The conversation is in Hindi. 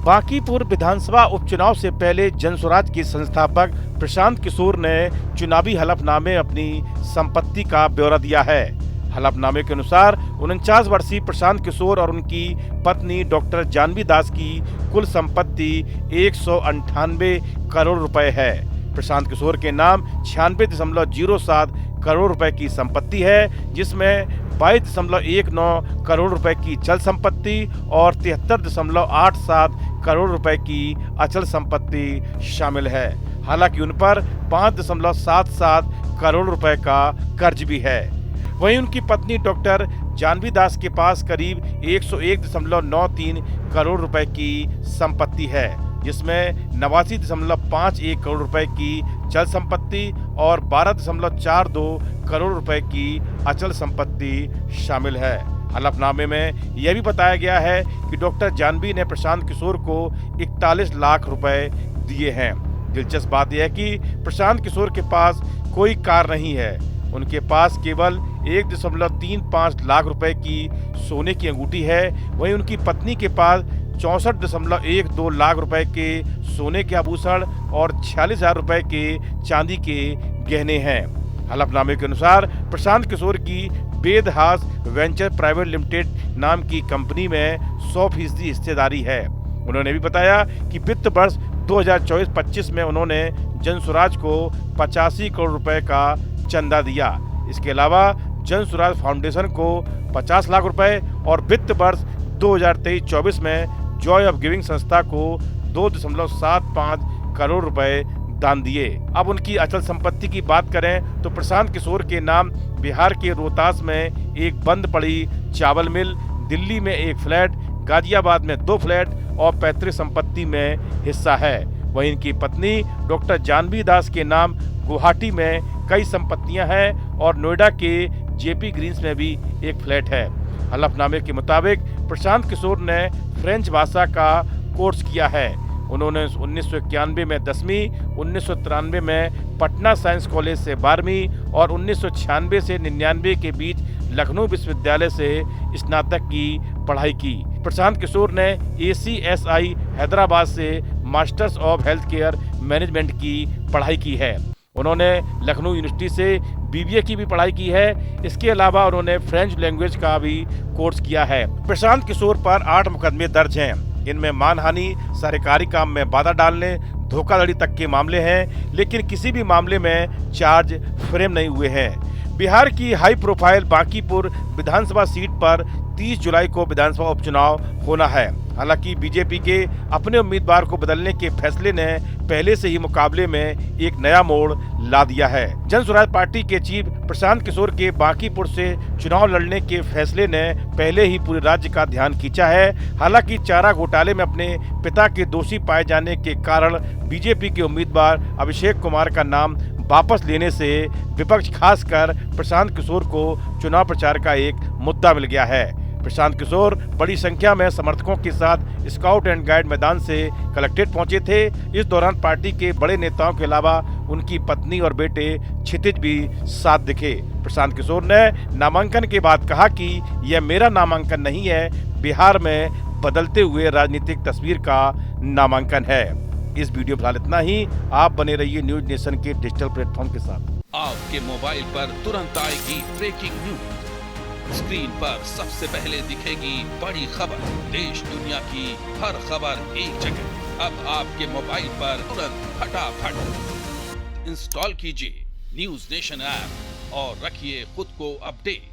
बांकीपुर विधानसभा उपचुनाव से पहले जनसुराज के संस्थापक प्रशांत किशोर ने चुनावी हलफनामे अपनी संपत्ति का ब्यौरा दिया है। हलफनामे के अनुसार 49 वर्षीय प्रशांत किशोर और उनकी पत्नी डॉक्टर जानवी दास की कुल संपत्ति 198 करोड़ रुपए है। प्रशांत किशोर के नाम 96.07 करोड़ रुपए की संपत्ति है, जिसमें 22.19 करोड़ रुपए की चल संपत्ति और 73.87 करोड़ रुपए की अचल संपत्ति शामिल है। हालांकि उन पर 5.77 करोड़ रुपए का कर्ज भी है। वहीं उनकी पत्नी डॉक्टर जानवी दास के पास करीब 101.93 करोड़ रुपए की संपत्ति है, जिसमें 89.51 करोड़ रुपए की चल संपत्ति और 12.42 करोड़ रुपए की अचल संपत्ति शामिल है। हलफनामे में यह भी बताया गया है कि डॉक्टर जानवी ने प्रशांत किशोर को 41 लाख रुपए दिए हैं। दिलचस्प बात यह है कि प्रशांत किशोर के पास कोई कार नहीं है। उनके पास केवल 1.35 लाख रुपए की सोने की अंगूठी है। वहीं उनकी पत्नी के पास 64.12 लाख रुपए के सोने के आभूषण और 46,000 रुपए के चांदी के गहने हैं। हलफनामे के अनुसार प्रशांत किशोर की वेदहास वेंचर प्राइवेट लिमिटेड नाम की कंपनी में 100% हिस्सेदारी है। उन्होंने भी बताया कि वित्त वर्ष 2024-25 में उन्होंने जनसुराज को 85 करोड़ रुपए का चंदा दिया। इसके अलावा जनसुराज फाउंडेशन को 50 लाख रुपए और वित्त वर्ष 2023-24 में जॉय ऑफ गिविंग संस्था को 2.75 करोड़ रुपए दान दिए। अब उनकी अचल संपत्ति की बात करें तो प्रशांत किशोर के नाम बिहार के रोहतास में एक बंद पड़ी चावल मिल, दिल्ली में एक फ्लैट, गाजियाबाद में 2 फ्लैट और पैतृक संपत्ति में हिस्सा है। वहीं इनकी पत्नी डॉक्टर जानवी दास के नाम गुवाहाटी में कई संपत्तियां हैं और नोएडा के जेपी ग्रीन्स में भी एक फ्लैट है। हलफनामे के मुताबिक प्रशांत किशोर ने फ्रेंच भाषा का कोर्स किया है। उन्होंने 1991 में 10वीं, 1993 में पटना साइंस कॉलेज से 12वीं और 1996 से 99 के बीच लखनऊ विश्वविद्यालय से स्नातक की पढ़ाई की। प्रशांत किशोर ने ACSI हैदराबाद से masters of health care management की पढ़ाई की है। उन्होंने लखनऊ यूनिवर्सिटी से BBA की भी पढ़ाई की है। इसके अलावा उन्होंने फ्रेंच लैंग्वेज का भी कोर्स किया है। प्रशांत किशोर पर 8 मुकदमे दर्ज हैं। इनमें मानहानि, सरकारी काम में बाधा डालने, धोखाधड़ी तक के मामले हैं, लेकिन किसी भी मामले में चार्ज फ्रेम नहीं हुए हैं। बिहार की हाई प्रोफाइल बांकीपुर विधानसभा सीट पर 30 जुलाई को विधानसभा उपचुनाव होना है। हालांकि बीजेपी के अपने उम्मीदवार को बदलने के फैसले ने पहले से ही मुकाबले में एक नया मोड़ ला दिया है। जनसुराज पार्टी के चीफ प्रशांत किशोर के बांकीपुर से चुनाव लड़ने के फैसले ने पहले ही पूरे राज्य का ध्यान खींचा है। हालांकि चारा घोटाले में अपने पिता के दोषी पाए जाने के कारण बीजेपी के उम्मीदवार अभिषेक कुमार का नाम वापस लेने से विपक्ष खासकर प्रशांत किशोर को चुनाव प्रचार का एक मुद्दा मिल गया है। प्रशांत किशोर बड़ी संख्या में समर्थकों के साथ स्काउट एंड गाइड मैदान से कलेक्ट्रेट पहुंचे थे। इस दौरान पार्टी के बड़े नेताओं के अलावा उनकी पत्नी और बेटे क्षितिज भी साथ दिखे। प्रशांत किशोर ने नामांकन के बाद कहा कि यह मेरा नामांकन नहीं है, बिहार में बदलते हुए राजनीतिक तस्वीर का नामांकन है। इस वीडियो फिलहाल इतना ही। आप बने रहिए न्यूज नेशन के डिजिटल प्लेटफॉर्म के साथ। आपके मोबाइल पर तुरंत आएगी ब्रेकिंग न्यूज। स्क्रीन पर सबसे पहले दिखेगी बड़ी खबर। देश दुनिया की हर खबर एक जगह। अब आपके मोबाइल पर तुरंत फटाफट इंस्टॉल कीजिए न्यूज नेशन ऐप और रखिए खुद को अपडेट।